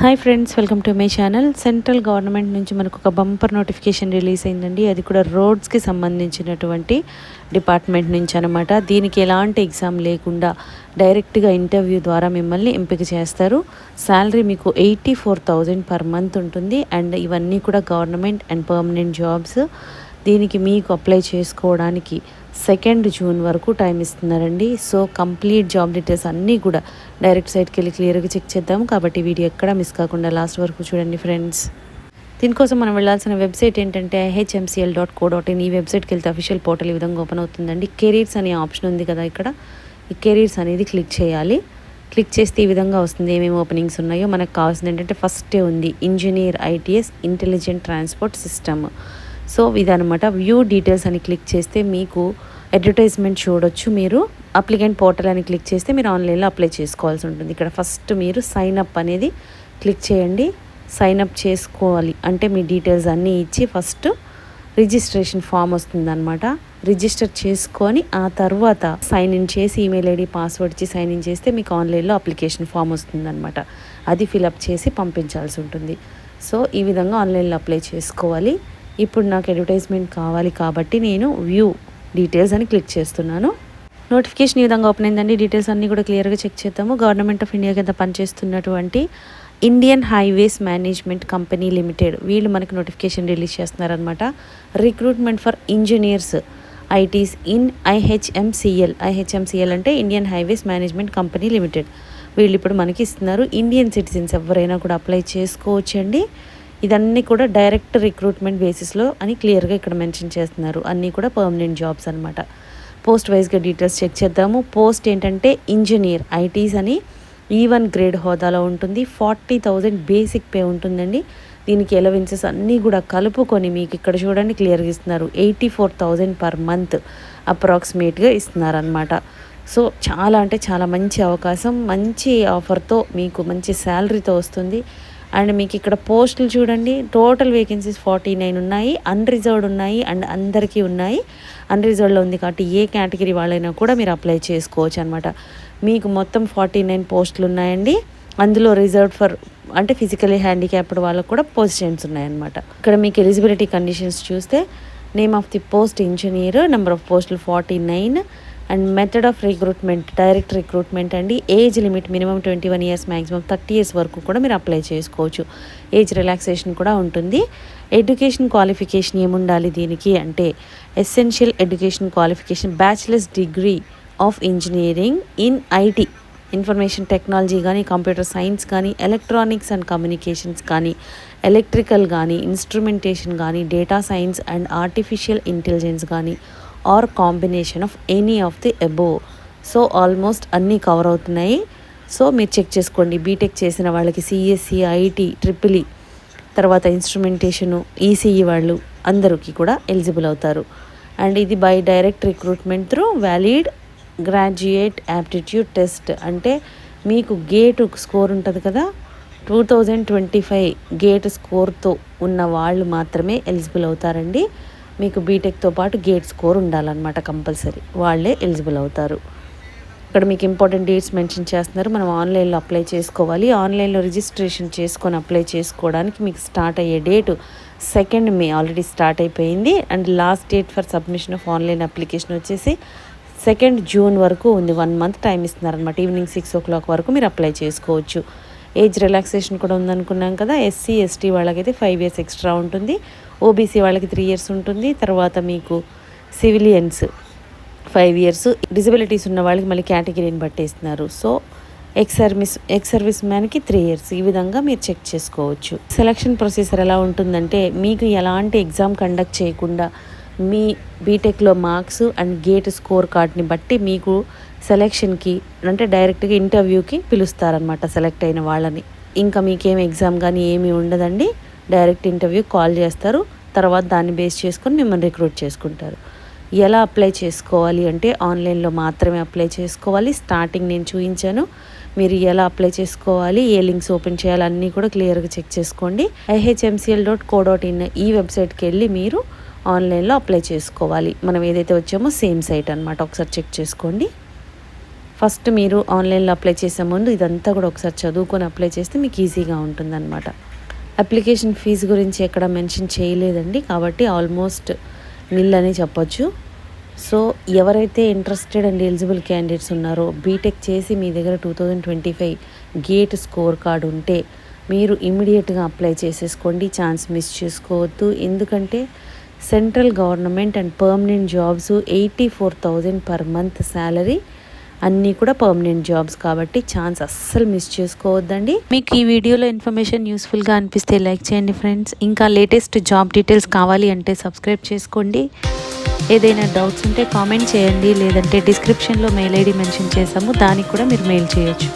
Hi friends, welcome to my channel. Central government నుంచి మనకు ఒక బంపర్ నోటిఫికేషన్ రిలీజ్ అయిందండి. అది కూడా రోడ్స్కి సంబంధించినటువంటి డిపార్ట్మెంట్ నుంచి అనమాట. దీనికి ఎలాంటి ఎగ్జామ్ లేకుండా డైరెక్ట్గా ఇంటర్వ్యూ ద్వారా మిమ్మల్ని ఎంపిక చేస్తారు. శాలరీ మీకు 84,000 పర్ మంత్ ఉంటుంది. అండ్ ఇవన్నీ కూడా గవర్నమెంట్ అండ్ పర్మనెంట్ జాబ్స్. దీనికి మీకు అప్లై చేసుకోవడానికి 2 జూన్ వరకు టైం ఇస్తున్నారండి. సో కంప్లీట్ జాబ్ డీటెయిల్స్ అన్నీ కూడా డైరెక్ట్ సైట్కి వెళ్ళి క్లియర్గా చెక్ చేద్దాం. కాబట్టి వీడియో ఎక్కడ మిస్ కాకుండా లాస్ట్ వరకు చూడండి ఫ్రెండ్స్. దీనికోసం మనం వెళ్ళాల్సిన వెబ్సైట్ ఏంటంటే ihmcl.co.in. ఈ వెబ్సైట్కి వెళ్తే అఫీషియల్ పోర్టల్ ఈ విధంగా ఓపెన్ అవుతుందండి. కెరీర్స్ అనే ఆప్షన్ ఉంది కదా, ఇక్కడ ఈ కెరీర్స్ అనేది క్లిక్ చేయాలి. క్లిక్ చేస్తే ఈ విధంగా వస్తుంది. ఏమేమి ఓపెనింగ్స్ ఉన్నాయో మనకు కావాల్సింది ఏంటంటే ఫస్టే ఉంది engineer ITS intelligent transport system. So ఇదనమాట. వ్యూ డీటెయిల్స్ అని క్లిక్ చేస్తే మీకు అడ్వర్టైజ్మెంట్ చూడొచ్చు. మీరు అప్లికెంట్ పోర్టల్ అని క్లిక్ చేస్తే మీరు ఆన్లైన్లో అప్లై చేసుకోవాల్సి ఉంటుంది. ఇక్కడ ఫస్ట్ మీరు సైన్ అప్ అనేది క్లిక్ చేయండి. సైన్ అప్ చేసుకోవాలి అంటే మీ డీటెయిల్స్ అన్నీ ఇచ్చి ఫస్ట్ రిజిస్ట్రేషన్ ఫామ్ వస్తుందన్నమాట. రిజిస్టర్ చేసుకొని ఆ తర్వాత సైన్ ఇన్ చేసి ఈమెయిల్ ఐడి పాస్వర్డ్ ఇచ్చి సైన్ ఇన్ చేస్తే మీకు ఆన్లైన్లో అప్లికేషన్ ఫామ్ వస్తుందన్నమాట. అది ఫిలప్ చేసి పంపించాల్సి ఉంటుంది. సో ఈ విధంగా ఆన్లైన్లో అప్లై చేసుకోవాలి. ఇప్పుడు నాకు అడ్వర్టైజ్మెంట్ కావాలి కాబట్టి నేను వ్యూ డీటెయిల్స్ అని క్లిక్ చేస్తున్నాను. నోటిఫికేషన్ ఈ విధంగా ఓపెన్ అయిందండి. డీటెయిల్స్ అన్నీ కూడా క్లియర్గా చెక్ చేద్దాము. గవర్నమెంట్ ఆఫ్ ఇండియా కింద పనిచేస్తున్నటువంటి Indian highways management company limited వీళ్ళు మనకి నోటిఫికేషన్ రిలీజ్ చేస్తున్నారనమాట. Recruitment for engineers ITs in IHMCL అంటే Indian highways management company limited. వీళ్ళు ఇప్పుడు మనకి ఇస్తున్నారు. ఇండియన్ సిటిజన్స్ ఎవరైనా కూడా అప్లై చేసుకోవచ్చండి. ఇదన్నీ కూడా డైరెక్ట్ రిక్రూట్మెంట్ బేసిస్లో అని క్లియర్గా ఇక్కడ మెన్షన్ చేస్తున్నారు. అన్నీ కూడా పర్మనెంట్ జాబ్స్ అనమాట. పోస్ట్ వైజ్గా డీటెయిల్స్ చెక్ చేద్దాము. పోస్ట్ ఏంటంటే ఇంజనీర్ ITs అని E1 గ్రేడ్ హోదాలో ఉంటుంది. 40,000 బేసిక్ పే ఉంటుందండి. దీనికి ఎలవెన్సెస్ అన్నీ కూడా కలుపుకొని మీకు ఇక్కడ చూడండి క్లియర్గా ఇస్తున్నారు. 84,000 పర్ మంత్ అప్రాక్సిమేట్గా ఇస్తున్నారనమాట. సో చాలా అంటే చాలా మంచి అవకాశం, మంచి ఆఫర్తో మీకు మంచి శాలరీతో వస్తుంది. అండ్ మీకు ఇక్కడ పోస్టులు చూడండి, టోటల్ వేకెన్సీస్ 49 ఉన్నాయి. అన్రిజర్వ్డ్ ఉన్నాయి అండ్ అందరికీ ఉన్నాయి. అన్రిజర్వ్డ్లో ఉంది కాబట్టి ఏ కేటగిరీ వాళ్ళైనా కూడా మీరు అప్లై చేసుకోవచ్చు అనమాట. మీకు మొత్తం 49 పోస్టులు ఉన్నాయండి. అందులో రిజర్వ్డ్ ఫర్ అంటే ఫిజికలీ హ్యాండిక్యాప్డ్ వాళ్ళకు కూడా పొజిషన్స్ ఉన్నాయన్నమాట. ఇక్కడ మీకు ఎలిజిబిలిటీ కండిషన్స్ చూస్తే name of the post engineer, number of పోస్టులు 49 and method of recruitment direct recruitment అండి. Age limit minimum 21 years, maximum 30 years వరకు కూడా మీరు అప్లై చేసుకోవచ్చు. ఏజ్ రిలాక్సేషన్ కూడా ఉంటుంది. ఎడ్యుకేషన్ క్వాలిఫికేషన్ ఏముండాలి దీనికి అంటే essential education qualification bachelor's degree of engineering in IT information technology కానీ, కంప్యూటర్ సైన్స్ కానీ, ఎలక్ట్రానిక్స్ అండ్ కమ్యూనికేషన్స్ కానీ, ఎలక్ట్రికల్ కానీ, ఇన్స్ట్రుమెంటేషన్ కానీ, data science and artificial intelligence కానీ or combination of any of the above. So almost అన్నీ cover అవుతున్నాయి. So మీరు check చేసుకోండి. బీటెక్ చేసిన వాళ్ళకి CSE, IT, EEE తర్వాత ఇన్స్ట్రుమెంటేషను, ECE వాళ్ళు అందరికీ కూడా ఎలిజిబుల్ అవుతారు. అండ్ ఇది by direct recruitment through valid graduate aptitude test అంటే మీకు గేట్ స్కోర్ ఉంటుంది కదా, 2025 గేట్ స్కోర్తో ఉన్న వాళ్ళు మాత్రమే ఎలిజిబుల్ అవుతారండి. మీకు బీటెక్తో పాటు గేట్ స్కోర్ ఉండాలన్నమాట, కంపల్సరీ వాళ్ళే ఎలిజిబుల్ అవుతారు. ఇక్కడ మీకు ఇంపార్టెంట్ డేట్స్ మెన్షన్ చేస్తున్నారు. మనం ఆన్లైన్లో అప్లై చేసుకోవాలి. ఆన్లైన్లో రిజిస్ట్రేషన్ చేసుకొని అప్లై చేసుకోవడానికి మీకు స్టార్ట్ అయ్యే డేటు 2 మే ఆల్రెడీ స్టార్ట్ అయిపోయింది. And last date for submission of online application వచ్చేసి 2 జూన్ వరకు ఉంది. 1 మంత్ టైం ఇస్తున్నారనమాట. ఈవినింగ్ 6 o'clock వరకు మీరు అప్లై చేసుకోవచ్చు. ఏజ్ రిలాక్సేషన్ కూడా ఉందనుకున్నాం కదా. SC ST వాళ్ళకైతే 5 years ఎక్స్ట్రా ఉంటుంది. OBC వాళ్ళకి 3 years ఉంటుంది. తర్వాత మీకు సివిలియన్స్ 5 years, డిజబిలిటీస్ ఉన్న వాళ్ళకి మళ్ళీ కేటగిరీని బట్టేస్తున్నారు. సో ఎక్స్ సర్వీస్ మ్యాన్కి 3 years. ఈ విధంగా మీరు చెక్ చేసుకోవచ్చు. సెలక్షన్ ప్రొసీజర్ ఎలా ఉంటుందంటే మీకు ఎలాంటి ఎగ్జామ్ కండక్ట్ చేయకుండా మీ బీటెక్లో మార్క్స్ అండ్ గేట్ స్కోర్ కార్డ్ని బట్టి మీకు సెలెక్షన్కి అంటే డైరెక్ట్గా ఇంటర్వ్యూకి పిలుస్తారనమాట సెలెక్ట్ అయిన వాళ్ళని. ఇంకా మీకేం ఎగ్జామ్ కానీ ఏమీ ఉండదండి. డైరెక్ట్ ఇంటర్వ్యూ కాల్ చేస్తారు. తర్వాత దాన్ని బేస్ చేసుకొని మిమ్మల్ని రిక్రూట్ చేసుకుంటారు. ఎలా అప్లై చేసుకోవాలి అంటే ఆన్లైన్లో మాత్రమే అప్లై చేసుకోవాలి. స్టార్టింగ్ నేను చూపించాను. మీరు ఎలా అప్లై చేసుకోవాలి, ఏ లింక్స్ ఓపెన్ చేయాలి అన్నీ కూడా క్లియర్గా చెక్ చేసుకోండి. ihmcl.co.in ఈ వెబ్సైట్కి వెళ్ళి మీరు ఆన్లైన్లో అప్లై చేసుకోవాలి. మనం ఏదైతే వచ్చామో సేమ్ సైట్ అనమాట. ఒకసారి చెక్ చేసుకోండి. ఫస్ట్ మీరు ఆన్లైన్లో అప్లై చేసే ముందు ఇదంతా కూడా ఒకసారి చదువుకొని అప్లై చేస్తే మీకు ఈజీగా ఉంటుందన్నమాట. అప్లికేషన్ ఫీజు గురించి ఎక్కడ మెన్షన్ చేయలేదండి, కాబట్టి ఆల్మోస్ట్ నిల్ అని చెప్పొచ్చు. సో ఎవరైతే ఇంట్రెస్టెడ్ అండ్ ఎలిజిబుల్ క్యాండిడేట్స్ ఉన్నారో, బీటెక్ చేసి మీ దగ్గర 2025 గేట్ స్కోర్ కార్డు ఉంటే మీరు ఇమీడియట్గా అప్లై చేసేసుకోండి, ఛాన్స్ మిస్ చేసుకోవద్దు. ఎందుకంటే central government and permanent jobs 84,000 per month salary, అన్నీ కూడా పర్మనెంట్ జాబ్స్ కాబట్టి ఛాన్స్ అస్సలు మిస్ చేసుకోవద్దండి. మీకు ఈ వీడియోలో ఇన్ఫర్మేషన్ యూస్ఫుల్గా అనిపిస్తే లైక్ చేయండి ఫ్రెండ్స్. ఇంకా లేటెస్ట్ జాబ్ డీటెయిల్స్ కావాలి అంటే సబ్స్క్రైబ్ చేసుకోండి. ఏదైనా డౌట్స్ ఉంటే కామెంట్ చేయండి, లేదంటే డిస్క్రిప్షన్లో మెయిల్ ఐడి మెన్షన్ చేసాము, దానికి కూడా మీరు మెయిల్ చేయొచ్చు.